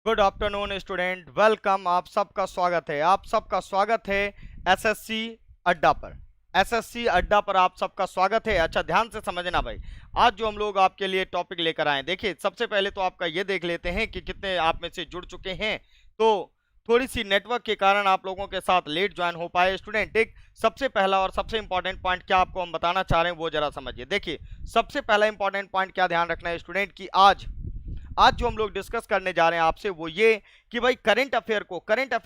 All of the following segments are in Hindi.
Good afternoon student, welcome. आप सबका स्वागत है एसएससी अड्डा पर। एसएससी अड्डा पर आप सबका स्वागत है। अच्छा, ध्यान से समझना भाई, आज जो हम लोग आपके लिए टॉपिक लेकर आए, देखिए सबसे पहले तो आपका ये देख लेते हैं कि कितने आप में से जुड़ चुके हैं। तो थोड़ी सी नेटवर्क के कारण आप लोगों के साथ लेट ज्वाइन हो पाए स्टूडेंट। एक सबसे पहला और सबसे इंपॉर्टेंट पॉइंट क्या आपको हम बताना चाह रहे हैं वो जरा समझिए। देखिए सबसे पहला इंपॉर्टेंट पॉइंट क्या ध्यान रखना है स्टूडेंट कि आज जो हम लोग डिस्कस करने जा रहे हैं आपसे वो ये कि भाई करंट अफेयर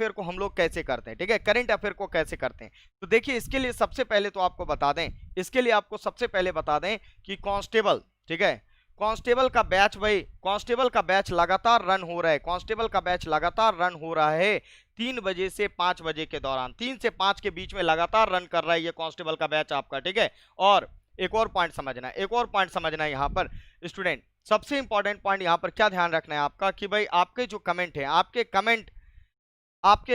को हम लोग कैसे करते हैं। ठीक है, करंट अफेयर को कैसे करते हैं। तो देखिए इसके लिए सबसे पहले तो आपको बता दें, इसके लिए आपको सबसे पहले बता दें कि कांस्टेबल, ठीक है, कांस्टेबल का बैच, भाई कांस्टेबल का बैच लगातार रन हो रहा है। कांस्टेबल का बैच लगातार रन हो रहा है 3 बजे से 5 बजे के दौरान, 3 से 5 के बीच में लगातार रन कर रहा है ये कांस्टेबल का बैच आपका। ठीक है, और एक और पॉइंट समझना है यहाँ पर स्टूडेंट। सबसे इंपॉर्टेंट पॉइंट यहाँ पर क्या ध्यान रखना है आपका कि भाई आपके जो कमेंट है, आपके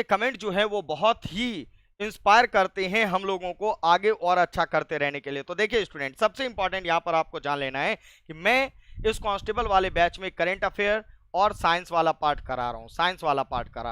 कमेंट जो है वो बहुत ही इंस्पायर करते हैं हम लोगों को आगे और अच्छा करते रहने के लिए। तो देखिए स्टूडेंट, सबसे इंपॉर्टेंट यहाँ पर आपको जान लेना है कि मैं इस कांस्टेबल वाले बैच में करंट अफेयर और साइंस वाला पार्ट करा रहा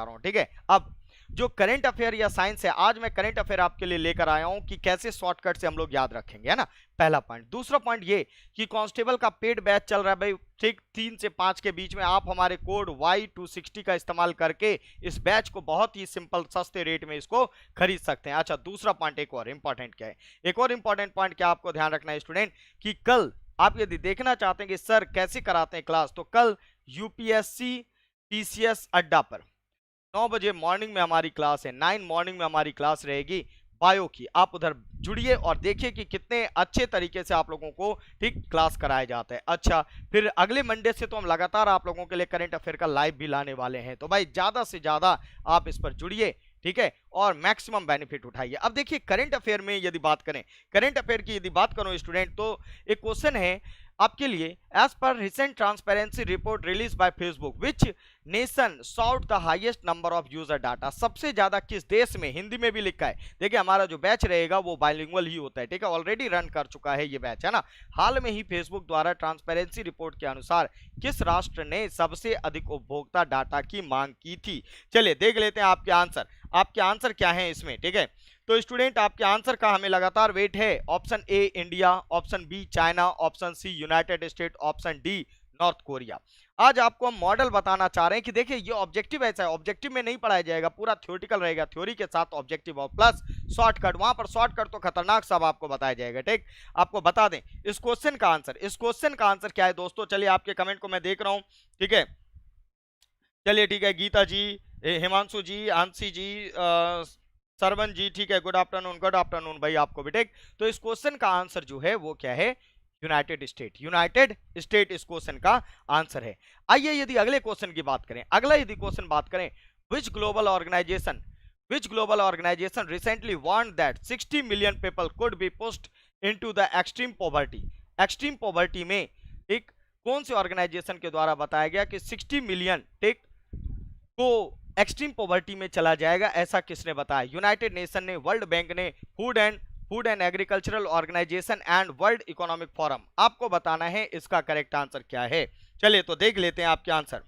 हूँ। ठीक है, अब जो करंट अफेयर या साइंस है, आज मैं करंट अफेयर आपके लिए लेकर आया हूं कि कैसे शॉर्टकट से हम लोग याद रखेंगे, है ना, पहला पॉइंट। दूसरा पॉइंट ये कि कांस्टेबल का पेड बैच चल रहा है भाई, ठीक 3 से 5 के बीच में। आप हमारे कोड Y260 का इस्तेमाल करके इस बैच को बहुत ही सिंपल सस्ते रेट में इसको खरीद सकते हैं। अच्छा, दूसरा पॉइंट एक और इंपॉर्टेंट क्या है, एक और इंपॉर्टेंट पॉइंट क्या आपको ध्यान रखना है स्टूडेंट कि कल आप यदि देखना चाहते हैं कि सर कैसे कराते हैं क्लास, तो कल यूपीएससी टीसीएस अड्डा पर 9 बजे मॉर्निंग में हमारी क्लास है, 9 मॉर्निंग में हमारी क्लास रहेगी बायो की। आप उधर जुड़िए और देखिए कि कितने अच्छे तरीके से आप लोगों को ठीक क्लास कराया जाता है। अच्छा, फिर अगले मंडे से तो हम लगातार आप लोगों के लिए करंट अफेयर का लाइव भी लाने वाले हैं। तो भाई ज्यादा से ज्यादा आप इस पर जुड़िए, ठीक है, और मैक्सिमम बेनिफिट उठाइए। अब देखिए करंट अफेयर में यदि बात करें, करंट अफेयर की यदि बात करो स्टूडेंट, तो एक क्वेश्चन है आपके लिए। As per recent transparency report release by Facebook, which nation solve the highest number of user data, सबसे ज्यादा किस देश में, हिंदी में भी लिखा है। देखिए हमारा जो बैच रहेगा वो बाइलिंगुअल ही होता है, ठीक है, ऑलरेडी रन कर चुका है ये बैच, है ना। हाल में ही फेसबुक द्वारा ट्रांसपेरेंसी रिपोर्ट के अनुसार किस राष्ट्र ने सबसे अधिक उपभोक्ता डाटा की मांग की थी। चलिए देख लेते हैं आपके आंसर क्या है इसमें। ठीक है, तो स्टूडेंट आपके आंसर का हमें लगातार वेट है। Option A India, option B China, option C United State, option D North Korea. आज आपको हम मॉडल बताना चाह रहे हैं कि देखिए ये ऑब्जेक्टिव ऐसा है, ऑब्जेक्टिव में नहीं पढ़ाया जाएगा, पूरा थ्योरेटिकल रहेगा, थ्योरी के साथ ऑब्जेक्टिव और प्लस शॉर्टकट। वहां पर शॉर्टकट तो खतरनाक सब आपको बताया जाएगा। ठीक, आपको बता दें इस क्वेश्चन का आंसर क्या है दोस्तों। चलिए आपके कमेंट को मैं देख रहा हूं, ठीक है, चलिए ठीक है, गीता जी, हिमांशु जी, आंशी जी, सरवन जी, ठीक है, गुड आफ्टरनून भाई आपको भी। ठीक, तो इस क्वेश्चन का आंसर जो है वो क्या है, यूनाइटेड स्टेट इस क्वेश्चन का आंसर है। आइए यदि अगले क्वेश्चन की बात करें, which global organisation recently warned that 60 million people could be pushed into the extreme poverty में एक कौन से ऑर्गेनाइजेशन के द्वारा बताया गया कि 60 मिलियन ठीक को एक्सट्रीम पॉवर्टी में चला जाएगा, ऐसा किसने बताया। यूनाइटेड नेशन ने, वर्ल्ड बैंक ने, Food and Agricultural Organisation and World Economic Forum. आपको बताना है इसका करेक्ट आंसर क्या है। चलिए तो देख लेते हैं आपके आंसर।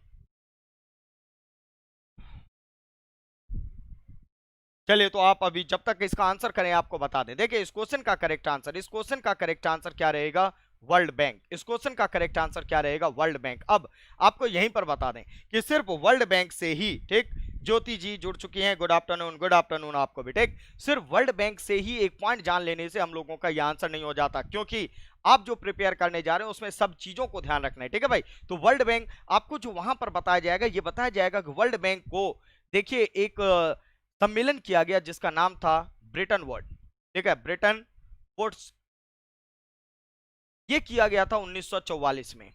चलिए तो आप अभी जब तक इसका आंसर करें आपको बता दें, देखिए इस क्वेश्चन का करेक्ट आंसर क्या रहेगा, वर्ल्ड बैंक। इस क्वेश्चन का करेक्ट आंसर क्या रहेगा, वर्ल्ड बैंक। अब आपको यहीं पर बता दें कि सिर्फ वर्ल्ड बैंक से ही, ठीक, ज्योति जी जुड़ चुकी हैं, गुड आफ्टरनून आपको भी। ठीक, सिर्फ वर्ल्ड बैंक से ही एक पॉइंट जान लेने से हम लोगों का यह आंसर नहीं हो जाता, क्योंकि आप जो प्रिपेयर करने जा रहे हैं उसमें सब चीजों को ध्यान रखना है। ठीक है भाई, तो वर्ल्ड बैंक आपको जो वहां पर बताया जाएगा, ये बताया जाएगा कि वर्ल्ड बैंक को देखिए एक सम्मेलन किया गया जिसका नाम था ब्रिटेन वुड, ठीक है, ब्रिटेन वुड्स, ये किया गया था 1944 में।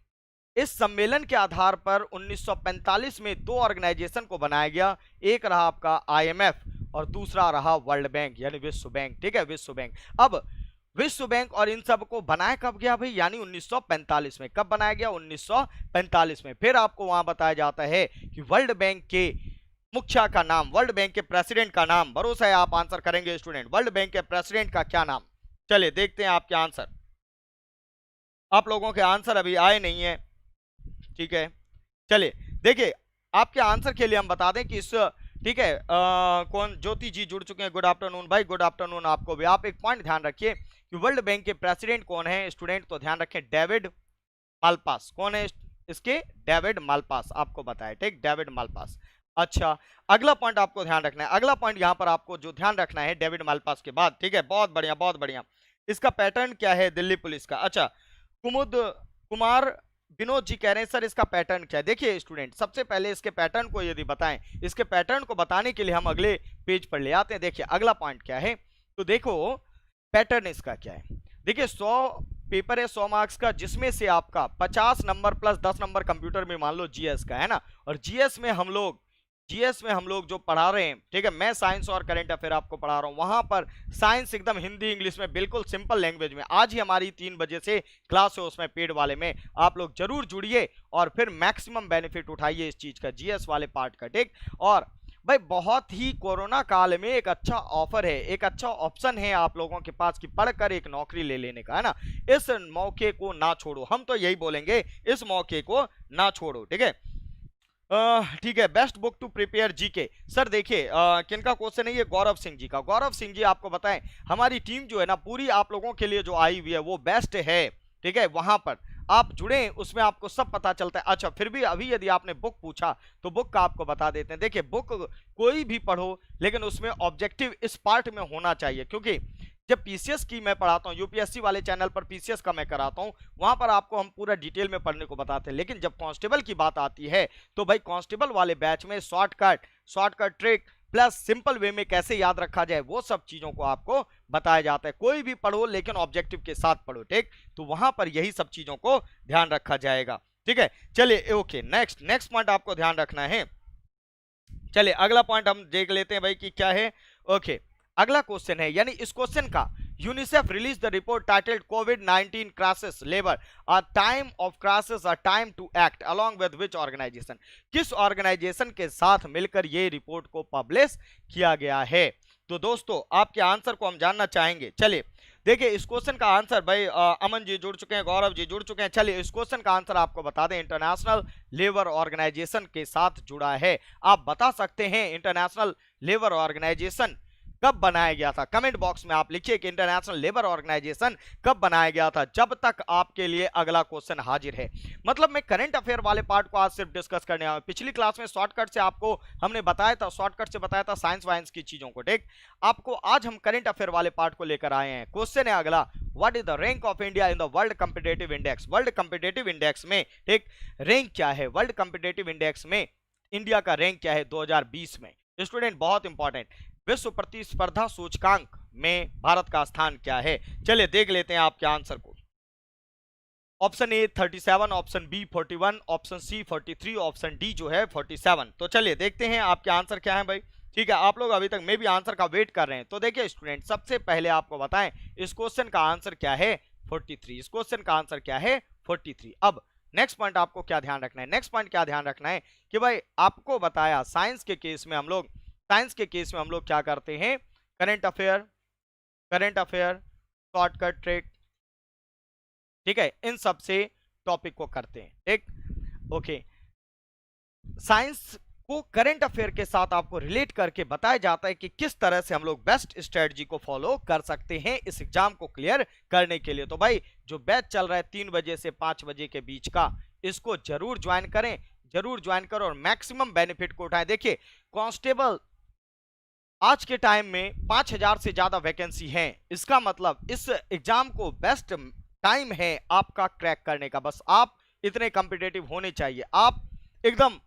इस सम्मेलन के आधार पर 1945 में दो ऑर्गेनाइजेशन को बनाया गया, एक रहा आपका आईएमएफ और दूसरा रहा वर्ल्ड बैंक यानी विश्व बैंक। ठीक है, विश्व बैंक। अब विश्व बैंक और इन सब को बनाया कब गया भाई, यानी 1945 में। कब बनाया गया, 1945 में। फिर आपको वहां बताया जाता है कि वर्ल्ड बैंक के मुखिया का नाम, वर्ल्ड बैंक के प्रेसिडेंट का नाम, भरोसा है आप आंसर करेंगे स्टूडेंट, वर्ल्ड बैंक के प्रेसिडेंट का क्या नाम। चलिए देखते हैं आपके आंसर। आप लोगों के आंसर अभी आए नहीं है, ठीक है, चलिए देखिए आपके आंसर के लिए हम बता दें कि इस, ठीक है, कौन, ज्योति जी जुड़ चुके हैं, गुड आफ्टरनून भाई, गुड आफ्टरनून आपको भी। आप एक पॉइंट ध्यान रखिए कि वर्ल्ड बैंक के प्रेसिडेंट कौन है स्टूडेंट, तो ध्यान रखें डेविड मालपास। कौन है इसके? डेविड मालपास, आपको बताया, ठीक, डेविड मालपास। अच्छा, अगला पॉइंट आपको ध्यान रखना है, अगला पॉइंट यहां पर आपको जो ध्यान रखना है डेविड मालपास के बाद, ठीक है, बहुत बढ़िया बहुत बढ़िया। इसका पैटर्न क्या है दिल्ली पुलिस का? अच्छा, कुमुद कुमार विनोद जी कह रहे हैं सर इसका पैटर्न क्या है। देखिए स्टूडेंट, सबसे पहले इसके पैटर्न को यदि बताएं, इसके पैटर्न को बताने के लिए हम अगले पेज पर ले आते हैं। देखिए अगला पॉइंट क्या है, तो देखो पैटर्न इसका क्या है। देखिए 100 पेपर है 100 मार्क्स का, जिसमें से आपका 50 नंबर प्लस 10 नंबर कंप्यूटर में मान लो जीएस का है ना, और जीएस में हम लोग जो पढ़ा रहे हैं, ठीक है, मैं साइंस और करंट अफेयर आपको पढ़ा रहा हूं, वहां पर साइंस एकदम हिंदी इंग्लिश में बिल्कुल सिंपल लैंग्वेज में। आज ही हमारी 3 बजे से क्लास है उसमें पेड वाले में, आप लोग जरूर जुड़िए और फिर मैक्सिमम बेनिफिट उठाइए इस चीज का, जीएस वाले पार्ट का, ठीक। और भाई बहुत ही कोरोना काल में एक अच्छा ऑफर है, एक अच्छा ऑप्शन है आप लोगों के पास कि पढ़कर एक नौकरी ले लेने का, है ना। इस मौके को ना छोड़ो, हम तो यही बोलेंगे, इस मौके को ना छोड़ो, ठीक है। ठीक है, best book to prepare GK. Sir देखिए किनका क्वेश्चन है ये? गौरव सिंह जी का। गौरव सिंह जी आपको बताएं, हमारी टीम जो है ना पूरी आप लोगों के लिए जो आई हुई है वो बेस्ट है, ठीक है, वहां पर आप जुड़े, उसमें आपको सब पता चलता है। अच्छा, फिर भी अभी यदि आपने बुक पूछा तो बुक का आपको बता देते हैं। देखिए बुक कोई भी पढ़ो, लेकिन उसमें ऑब्जेक्टिव इस पार्ट में होना चाहिए, क्योंकि जब पीसीएस की मैं पढ़ाता हूँ, यूपीएससी वाले चैनल पर पीसीएस का मैं कराता हूँ, वहां पर आपको हम पूरा डिटेल में पढ़ने को बताते हैं, लेकिन जब कांस्टेबल की बात आती है तो भाई कांस्टेबल वाले बैच में shortcut trick plus simple way में कैसे याद रखा जाए, वो सब चीजों को आपको बताया जाता है। कोई भी पढ़ो लेकिन ऑब्जेक्टिव के साथ पढ़ो, ठीक, तो वहां पर यही सब चीजों को ध्यान रखा जाएगा, ठीक है। चलिए ओके, नेक्स्ट पॉइंट आपको ध्यान रखना है। चलिए अगला पॉइंट हम देख लेते हैं भाई कि क्या है। ओके, अगला क्वेश्चन है, यानी इस क्वेश्चन का, UNICEF release the report titled कोविड-19 crisis labour a time of crisis a time to act along with which organisation. किस ऑर्गेनाइजेशन के साथ मिलकर ये रिपोर्ट को पब्लिश किया गया है? तो दोस्तों आपके आंसर को हम जानना चाहेंगे। चलिए देखिए इस क्वेश्चन का आंसर भाई अमन जी जुड़ चुके हैं, गौरव जी जुड़ चुके हैं। चलिए इस क्वेश्चन का आंसर आपको बता दें, इंटरनेशनल लेबर ऑर्गेनाइजेशन के साथ जुड़ा है। आप बता सकते हैं इंटरनेशनल लेबर ऑर्गेनाइजेशन कब बनाया गया था? कमेंट बॉक्स में आप लिखिए कि इंटरनेशनल लेबर ऑर्गेनाइजेशन कब बनाया गया था। जब तक आपके लिए अगला क्वेश्चन हाजिर है, मतलब मैं करंट अफेयर वाले पार्ट को आज सिर्फ डिस्कस करने आया। पिछली क्लास में शॉर्टकट से आपको हमने बताया था, शॉर्टकट से बताया था साइंस वाइंस की चीजों को, ठीक। आपको आज हम करंट अफेयर वाले पार्ट को लेकर आए हैं। क्वेश्चन है अगला, what is the rank of India in the world competitive index? World competitive index में, ठीक, रैंक क्या है? वर्ल्ड कॉम्पिटिटिव इंडेक्स में इंडिया का रैंक क्या है 2020 में? स्टूडेंट बहुत इंपॉर्टेंट, विश्व प्रतिस्पर्धा सूचकांक में भारत का स्थान क्या है? चलिए देख लेते हैं आपके आंसर को। Option A 37, option B 41, option C 43, option D जो है 47। तो चलिए देखते हैं आपके आंसर क्या है भाई, ठीक है। आप लोग अभी तक मे भी आंसर का वेट कर रहे हैं, तो देखिए स्टूडेंट सबसे पहले आपको बताएं इस क्वेश्चन का आंसर क्या है 43। इस क्वेश्चन का आंसर क्या है 43। अब नेक्स्ट पॉइंट आपको क्या ध्यान रखना है? नेक्स्ट पॉइंट क्या ध्यान रखना है कि भाई आपको बताया साइंस के केस में हम लोग क्या करते हैं, करंट अफेयर शॉर्टकट ट्रिक, ठीक है, इन सब से टॉपिक को करते हैं, ठीक। ओके, साइंस को करंट अफेयर के साथ आपको रिलेट करके बताया जाता है कि किस तरह से हम लोग बेस्ट स्ट्रेटजी को फॉलो कर सकते हैं इस एग्जाम को क्लियर करने के लिए। तो भाई जो बैच चल रहा है 3 बजे से 5 बजे के बीच का, इसको जरूर ज्वाइन करें और मैक्सिमम बेनिफिट को उठाएं। देखिए कांस्टेबल आज के टाइम में 5000 से ज्यादा वैकेंसी हैं, इसका मतलब इस एग्जाम को बेस्ट टाइम है आपका क्रैक करने का। बस आप इतने कॉम्पिटिटिव होने चाहिए, आप एकदम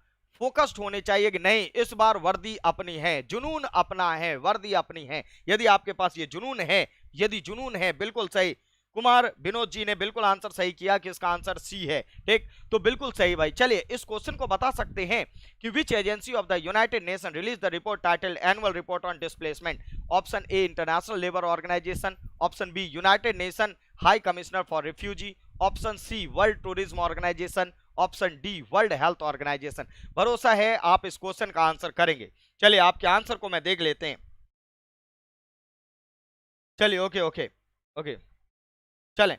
फोकस्ड होने चाहिए कि नहीं इस बार वर्दी अपनी है, जुनून अपना है, वर्दी अपनी है। यदि आपके पास ये जुनून है, बिल्कुल सही, कुमार विनोद जी ने बिल्कुल आंसर सही किया कि इसका आंसर सी है, ठीक, तो बिल्कुल सही भाई। चलिए इस क्वेश्चन को बता सकते हैं कि which agency of the United Nation release the report titled annual report on displacement? Option A International Labour Organisation, option B United Nation High Commissioner for Refugee, option C World Tourism Organisation, option D World Health Organisation. भरोसा है आप इस क्वेश्चन का आंसर करेंगे। चलिए आपके आंसर को मैं देख लेते हैं। चलिए ओके चलें,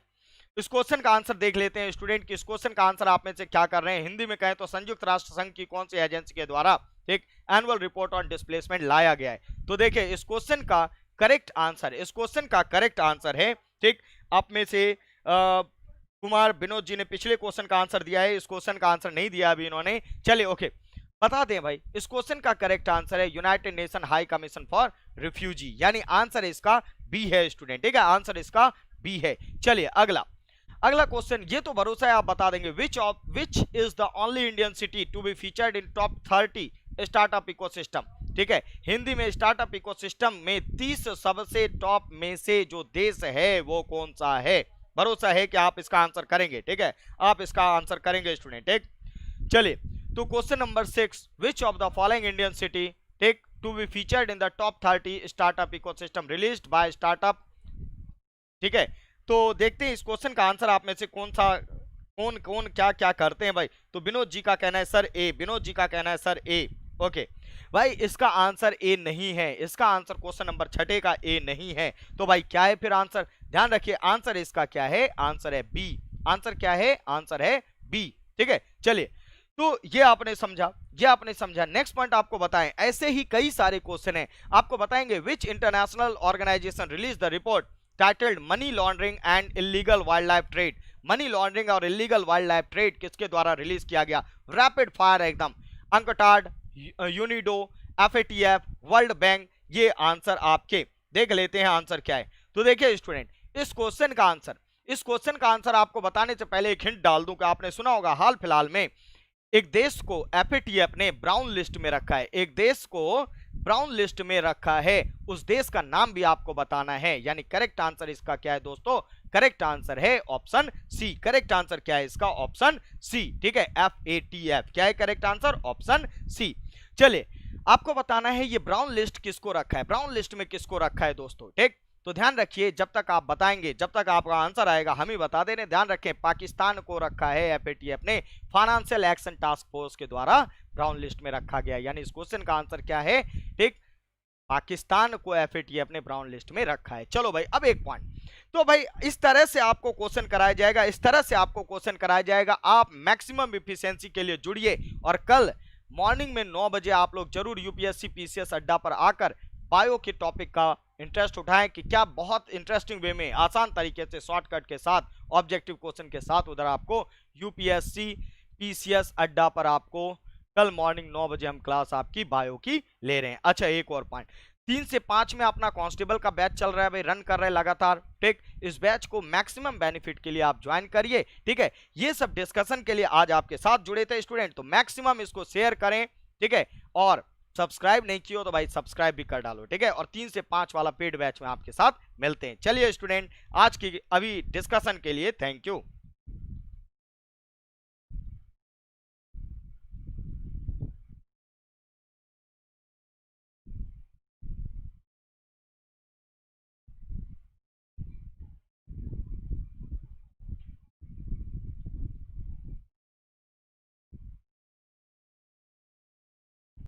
इस क्वेश्चन का आंसर देख लेते हैं स्टूडेंट कि इस क्वेश्चन का आंसर आप में से क्या कर रहे हैं। हिंदी में कहें तो संयुक्त राष्ट्र संघ की कौन सी एजेंसी के द्वारा एक एनुअल रिपोर्ट ऑन डिस्प्लेसमेंट लाया गया है। तो देखिए इस क्वेश्चन का करेक्ट आंसर, इस क्वेश्चन का करेक्ट आंसर है, ठीक, आप में से कुमार विनोद जी ने पिछले क्वेश्चन का आंसर दिया है, इस क्वेश्चन का आंसर नहीं दिया अभी इन्होंने। चलिए ओके, बता दें भाई, इस क्वेश्चन का करेक्ट आंसर है United Nation high commission for refugee, यानी आंसर इसका बी है स्टूडेंट, ठीक है, आंसर इसका बी है। चलिए अगला क्वेश्चन, ये तो भरोसा है आप बता देंगे। Which is the only Indian city to be featured in top 30 startup ecosystem, ठीक है, हिंदी में स्टार्टअप इकोसिस्टम में 30 सबसे टॉप में से जो देश है वो कौन सा है। भरोसा है कि आप इसका आंसर करेंगे, ठीक है, आप इसका आंसर करेंगे स्टूडेंट, ठीक। चलिए तो question number 6, which of the following Indian city, ठीक, to be featured in the top 30 startup ecosystem released by startup, ठीक है। तो देखते हैं इस क्वेश्चन का आंसर आप में से कौन क्या क्या करते हैं भाई। तो विनोद जी का कहना है सर ए, विनोद जी का कहना है सर ए, ओके भाई, इसका आंसर ए नहीं है, इसका आंसर क्वेश्चन नंबर 6 का ए नहीं है। तो भाई क्या है फिर आंसर, ध्यान रखिए आंसर इसका क्या है, आंसर है बी, आंसर क्या है, आंसर है बी, ठीक है। चलिए तो ये आपने समझा, नेक्स्ट पॉइंट आपको बताएं, ऐसे ही कई सारे क्वेश्चन हैं, आपको बताएंगे which international organisation release the report titled money laundering and illegal wild life trade. Money laundering और इलीगल वाइल्ड लाइफ ट्रेड किसके द्वारा रिलीज किया गया, रैपिड फायर एकदम, UNCTAD, UNIDO, FATF, World Bank, ये आंसर आपके। देख लेते हैं आंसर क्या है। तो देखिए स्टूडेंट, इस क्वेश्चन का आंसर आपको बताने से पहले एक हिंट डाल दूं कि आपने सुना होगा हाल फिलहाल में एक देश को एफएटीएफ ने ब्राउन लिस्ट में रखा है, एक देश को ब्राउन लिस्ट में रखा है, उस देश का नाम भी आपको बताना है, यानी करेक्ट आंसर इसका क्या है दोस्तों, करेक्ट आंसर है ऑप्शन सी, करेक्ट आंसर क्या है इसका, ऑप्शन सी, ठीक है, एफएटीएफ, क्या है करेक्ट आंसर, ऑप्शन सी। चलिए आपको बताना है ये ब्राउन लिस्ट किसको रखा है, ब्राउन लिस्ट में किसको रखा है दोस्तों, ठीक। तो ध्यान रखिए, जब तक आप बताएंगे, जब तक आपका आंसर आएगा हम ही बता देने, ध्यान रखें पाकिस्तान को रखा है एफएटीएफ ने फाइनेंशियल एक्शन टास्क फोर्स के द्वारा ब्राउन लिस्ट में रखा गया, यानी इस क्वेश्चन का आंसर क्या है, ठीक, पाकिस्तान को एफएटीएफ ने ब्राउन लिस्ट में रखा है। चलो भाई अब एक पॉइंट, तो भाई इस तरह से आपको क्वेश्चन कराया जाएगा, इस तरह से आपको क्वेश्चन कराया जाएगा, आप मैक्सिमम इफिशिएंसी के लिए जुड़िए और कल मॉर्निंग में 9 बजे आप लोग जरूर यूपीएससी पीसीएस अड्डा पर आकर बायो के टॉपिक का इंटरेस्ट उठाएं कि क्या बहुत इंटरेस्टिंग वे में आसान तरीके से शॉर्टकट के साथ ऑब्जेक्टिव क्वेश्चन के साथ उधर आपको यूपीएससी पीसीएस अड्डा पर आपको कल मॉर्निंग 9 बजे हम क्लास आपकी बायो की ले रहे हैं। अच्छा एक और पॉइंट, 3 से 5 में अपना कांस्टेबल का बैच चल रहा है भाई, रन कर रहे हैं लगातार, ठीक, इस बैच को मैक्सिमम बेनिफिट के लिए आप ज्वाइन करिए, ठीक है। ये सब डिस्कशन के लिए आज आपके साथ जुड़े थे स्टूडेंट, तो मैक्सिमम इसको शेयर करें, ठीक है, और सब्सक्राइब नहीं किया हो तो भाई सब्सक्राइब भी कर डालो, ठीक है, और 3 से 5 वाला पेड बैच में आपके साथ मिलते हैं। चलिए स्टूडेंट, आज की अभी डिस्कशन के लिए थैंक यू।